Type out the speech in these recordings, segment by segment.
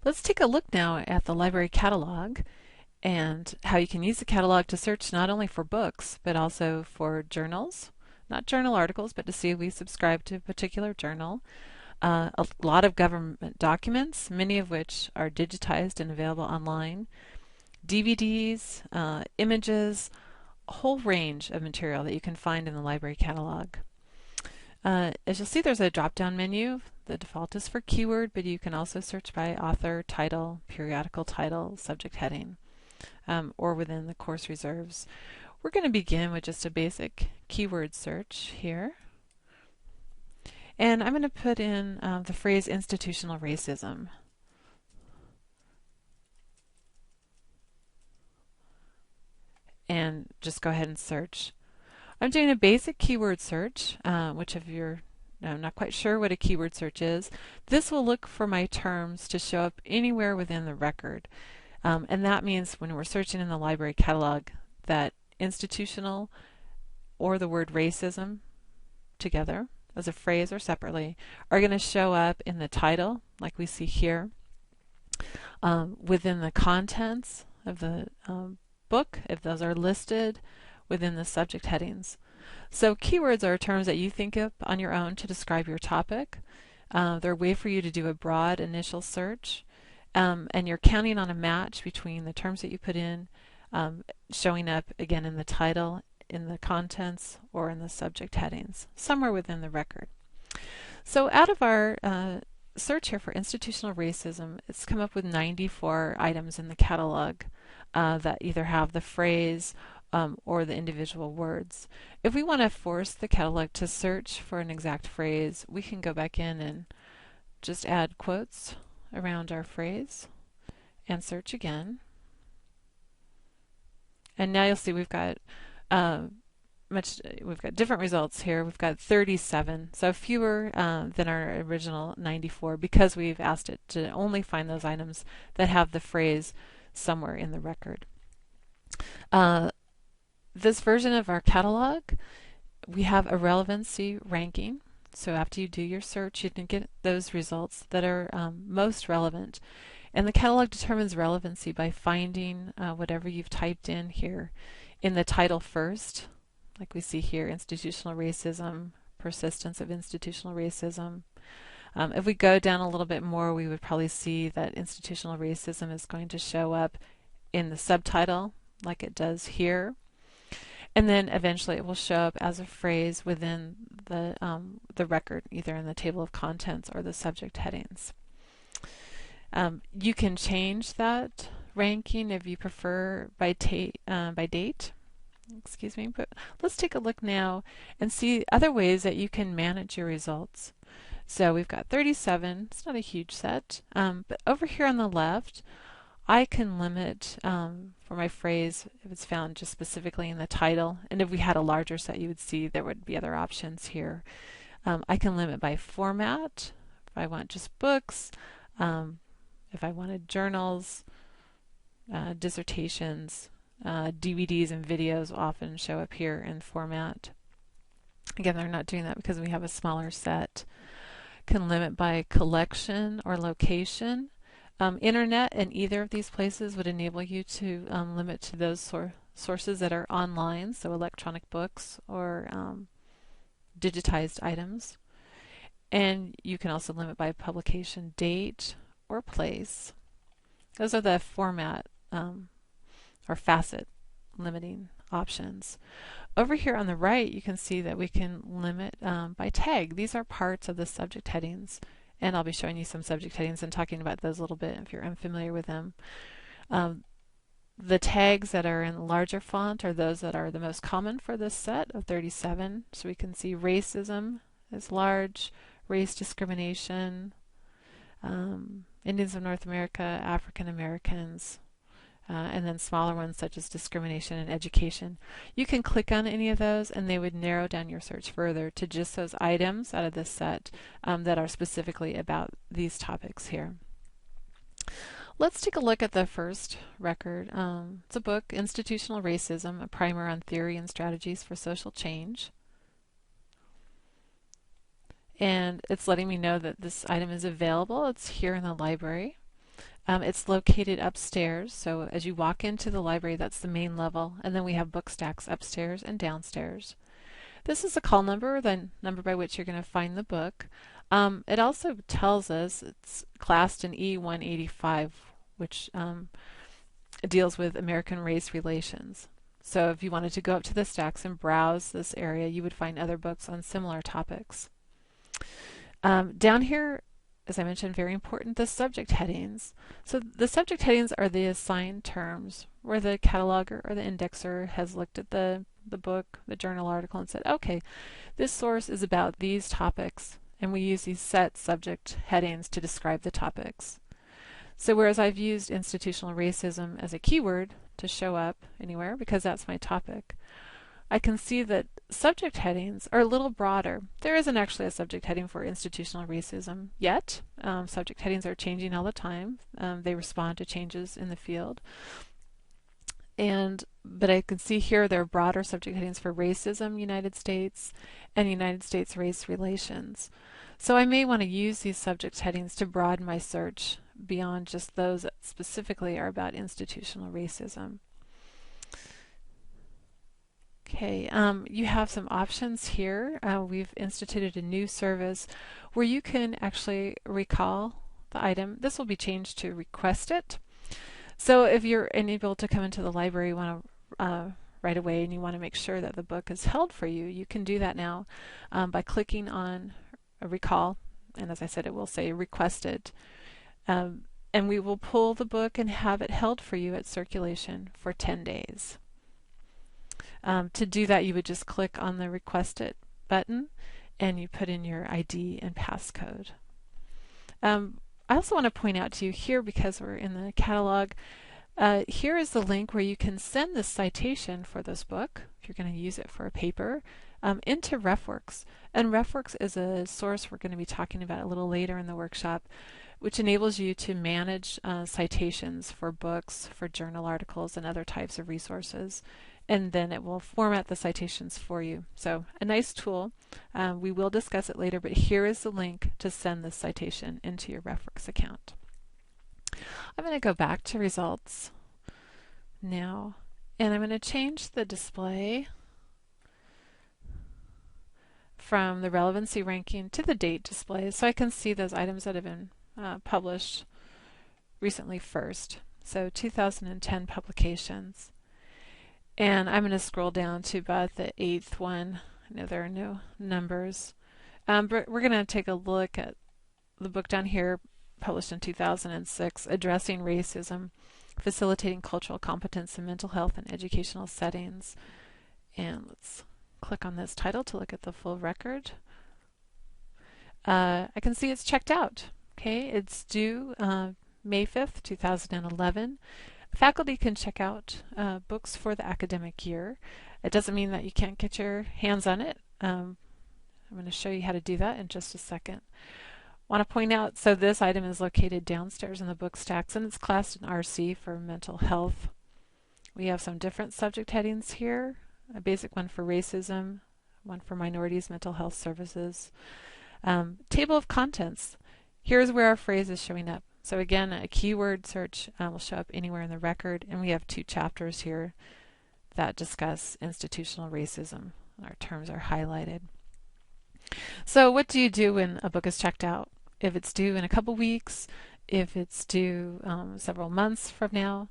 Let's take a look now at the library catalog and how you can use the catalog to search not only for books but also for journals, not journal articles, but to see if we subscribe to a particular journal. A lot of government documents, many of which are digitized and available online, DVDs, images, a whole range of material that you can find in the library catalog. As you'll see, there's a drop-down menu. The default is for keyword, but you can also search by author, title, periodical title, subject heading, or within the course reserves. We're going to begin with just a basic keyword search here. And I'm going to put in the phrase institutional racism. And just go ahead and search. I'm doing a basic keyword search, which if you're not quite sure what a keyword search is, this will look for my terms to show up anywhere within the record. And that means when we're searching in the library catalog that institutional or the word racism together as a phrase or separately are going to show up in the title like we see here, within the contents of the book if those are listed, within the subject headings. So keywords are terms that you think of on your own to describe your topic. They're a way for you to do a broad initial search, and you're counting on a match between the terms that you put in showing up again in the title, in the contents, or in the subject headings, somewhere within the record. So out of our search here for institutional racism, it's come up with 94 items in the catalog that either have the phrase or the individual words. If we want to force the catalog to search for an exact phrase, we can go back in and just add quotes around our phrase and search again. And now you'll see we've got different results here. We've got 37, so fewer than our original 94 because we've asked it to only find those items that have the phrase somewhere in the record. This version of our catalog, we have a relevancy ranking. So after you do your search, you can get those results that are most relevant. And the catalog determines relevancy by finding whatever you've typed in here in the title first, like we see here, institutional racism, persistence of institutional racism. If we go down a little bit more, we would probably see that institutional racism is going to show up in the subtitle, like it does here. And then eventually it will show up as a phrase within the record, either in the table of contents or the subject headings. You can change that ranking if you prefer by date. Excuse me, but let's take a look now and see other ways that you can manage your results. So we've got 37. It's not a huge set, but over here on the left, I can limit for my phrase if it's found just specifically in the title. And if we had a larger set, you would see there would be other options here. I can limit by format. If I want just books, if I wanted journals, dissertations, DVDs and videos will often show up here in format. Again, they're not doing that because we have a smaller set. Can limit by collection or location. Internet and either of these places would enable you to limit to those sources that are online, so electronic books or digitized items. And you can also limit by publication date or place. Those are the format or facet limiting options. Over here on the right, you can see that we can limit by tag. These are parts of the subject headings, and I'll be showing you some subject headings and talking about those a little bit if you're unfamiliar with them. The tags that are in larger font are those that are the most common for this set of 37. So we can see racism is large, race discrimination, Indians of North America, African Americans, and then smaller ones such as discrimination and education. You can click on any of those and they would narrow down your search further to just those items out of this set that are specifically about these topics here. Let's take a look at the first record. It's a book, Institutional Racism, a Primer on Theory and Strategies for Social Change. And it's letting me know that this item is available. It's here in the library. It's located upstairs, so as you walk into the library, that's the main level, and then we have book stacks upstairs and downstairs. This is a call number, the number by which you're going to find the book. It also tells us it's classed in E185, which deals with American race relations. So if you wanted to go up to the stacks and browse this area, you would find other books on similar topics. Down here, as I mentioned, very important, the subject headings. So the subject headings are the assigned terms where the cataloger or the indexer has looked at the book, the journal article, and said, okay, this source is about these topics, and we use these set subject headings to describe the topics. So whereas I've used institutional racism as a keyword to show up anywhere because that's my topic, I can see that subject headings are a little broader. There isn't actually a subject heading for institutional racism yet. Subject headings are changing all the time. They respond to changes in the field. But I can see here there are broader subject headings for racism, United States, and United States race relations. So I may want to use these subject headings to broaden my search beyond just those that specifically are about institutional racism. Okay, you have some options here. We've instituted a new service where you can actually recall the item. This will be changed to request it. So if you're unable to come into the library, you want to right away and you want to make sure that the book is held for you, you can do that now by clicking on a recall. And as I said, it will say requested. And we will pull the book and have it held for you at circulation for 10 days. To do that, you would just click on the Request It button and you put in your ID and passcode. I also want to point out to you here, because we're in the catalog, here is the link where you can send the citation for this book, if you're going to use it for a paper, into refworks. And refworks is a source we're going to be talking about a little later in the workshop, which enables you to manage citations for books, for journal articles, and other types of resources. And then it will format the citations for you. So a nice tool. We will discuss it later, but here is the link to send the citation into your refworks account. I'm going to go back to results now, and I'm going to change the display from the relevancy ranking to the date display so I can see those items that have been published recently first. So 2010 publications. And I'm going to scroll down to about the 8th one. I know there are no numbers. But we're going to take a look at the book down here, published in 2006, Addressing Racism, Facilitating Cultural Competence in Mental Health and Educational Settings. And let's click on this title to look at the full record. I can see it's checked out. Okay, it's due May 5th, 2011. Faculty can check out books for the academic year. It doesn't mean that you can't get your hands on it. I'm going to show you how to do that in just a second. Want to point out, so this item is located downstairs in the book stacks, and it's classed in RC for mental health. We have some different subject headings here, a basic one for racism, one for minorities, mental health services. Table of contents. Here's where our phrase is showing up. So again, a keyword search will show up anywhere in the record, and we have 2 chapters here that discuss institutional racism. Our terms are highlighted. So what do you do when a book is checked out? If it's due in a couple weeks, if it's due several months from now,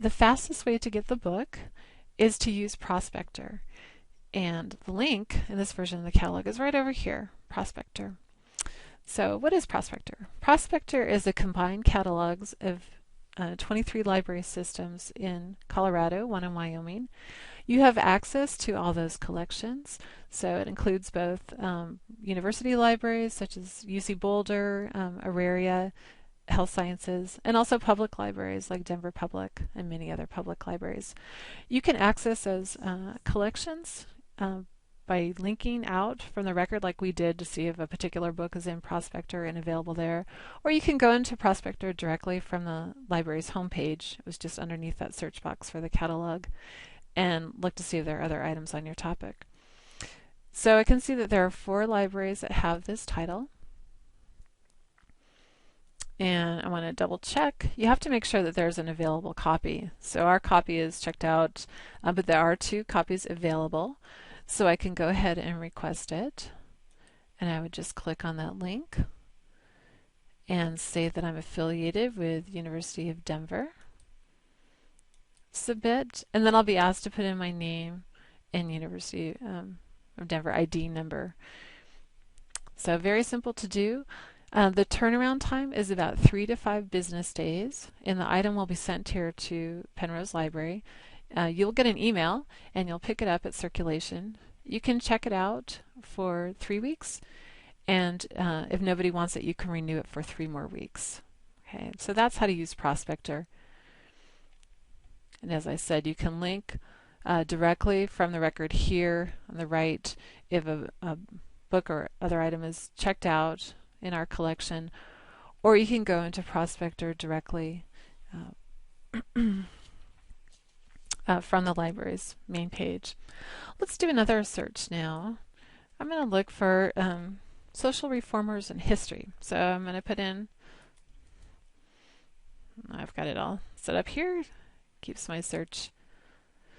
the fastest way to get the book is to use Prospector. And the link in this version of the catalog is right over here, Prospector. So what is Prospector? Prospector is a combined catalogs of 23 library systems in Colorado, 1 in Wyoming. You have access to all those collections. So it includes both university libraries such as UC Boulder, Auraria, Health Sciences, and also public libraries like Denver Public and many other public libraries. You can access those collections by linking out from the record like we did to see if a particular book is in Prospector and available there. Or you can go into Prospector directly from the library's homepage. It was just underneath that search box for the catalog, and look to see if there are other items on your topic. So I can see that there are 4 libraries that have this title. and I want to double check. You have to make sure that there's an available copy. So our copy is checked out, but there are 2 copies available. So I can go ahead and request it. And I would just click on that link and say that I'm affiliated with University of Denver. Submit, and then I'll be asked to put in my name and University of Denver ID number. So very simple to do. The turnaround time is about 3 to 5 business days, and the item will be sent here to Penrose Library. You'll get an email, and you'll pick it up at circulation. You can check it out for 3 weeks, and if nobody wants it, you can renew it for 3 more weeks. Okay, so that's how to use Prospector. And as I said, you can link directly from the record here on the right if a book or other item is checked out in our collection, or you can go into Prospector directly from the library's main page. Let's do another search now. I'm going to look for social reformers in history. So I'm going to put in, I've got it all set up here, keeps my search.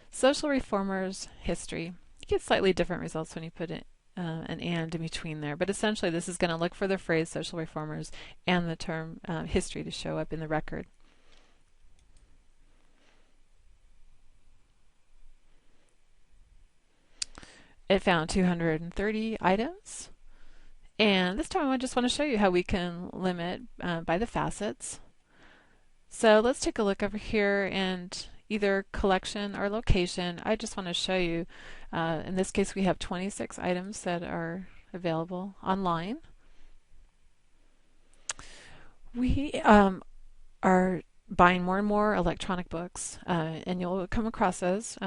Social reformers history. You get slightly different results when you put it an and in between there, but essentially this is going to look for the phrase social reformers and the term history to show up in the record. It found 230 items, and this time I just want to show you how we can limit by the facets. So let's take a look over here, and either collection or location, I just want to show you, in this case we have 26 items that are available online. We are buying more and more electronic books, and you'll come across those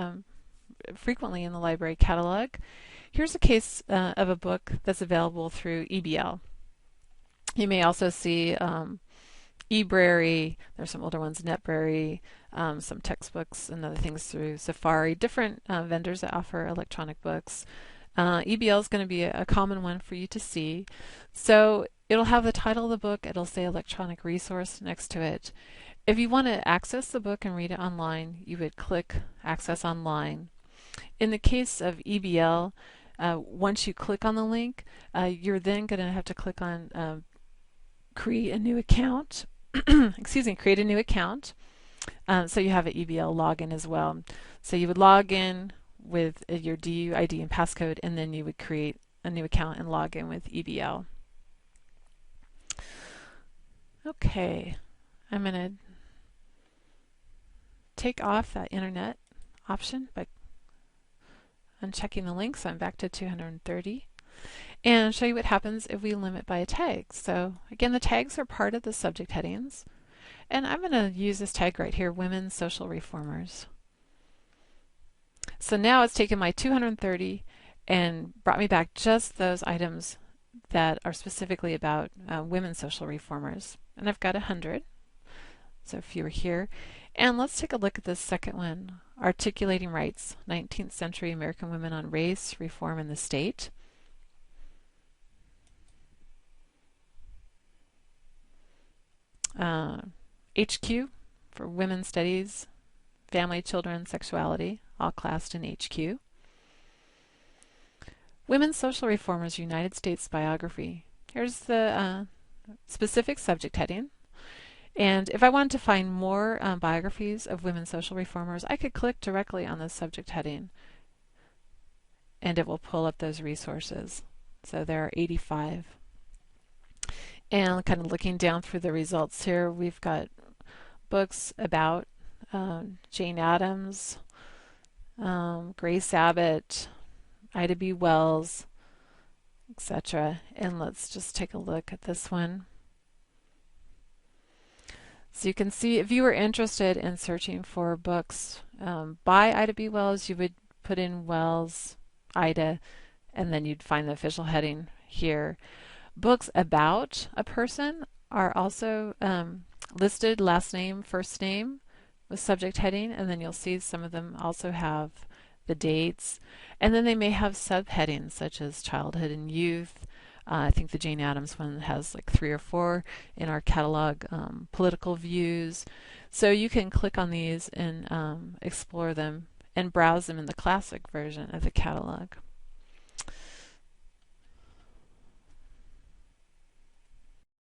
frequently in the library catalog. Here's a case of a book that's available through EBL. You may also see eBrary, there's some older ones, NetBrary, some textbooks and other things through Safari, different vendors that offer electronic books. EBL is going to be a common one for you to see. So it'll have the title of the book, it'll say electronic resource next to it. If you want to access the book and read it online, you would click Access Online. In the case of EBL, once you click on the link, you're then going to have to click on Create a New Account. Excuse me, create a new account. So you have an EBL login as well. So you would log in with your DU ID and passcode, and then you would create a new account and log in with EBL. Okay, I'm going to take off that internet option by unchecking the link, so I'm back to 230. And show you what happens if we limit by a tag. So again, the tags are part of the subject headings. And I'm going to use this tag right here, Women Social Reformers. So now it's taken my 230 and brought me back just those items that are specifically about women social reformers. And I've got 100, so fewer here. And let's take a look at this second one, Articulating Rights, 19th Century American Women on Race, Reform in the State. HQ for Women's Studies, Family, Children, Sexuality, all classed in HQ. Women's Social Reformers, United States Biography. Here's the specific subject heading. And if I wanted to find more biographies of women social reformers, I could click directly on the subject heading and it will pull up those resources. So there are 85. And kind of looking down through the results here, we've got books about Jane Addams, Grace Abbott, Ida B. Wells, etc. And let's just take a look at this one. So you can see if you were interested in searching for books by Ida B. Wells, you would put in Wells, Ida, and then you'd find the official heading here. Books about a person are also listed, last name, first name, with subject heading, and then you'll see some of them also have the dates, and then they may have subheadings such as childhood and youth, I think the Jane Addams one has like 3 or 4 in our catalog, political views. So you can click on these and explore them and browse them in the classic version of the catalog.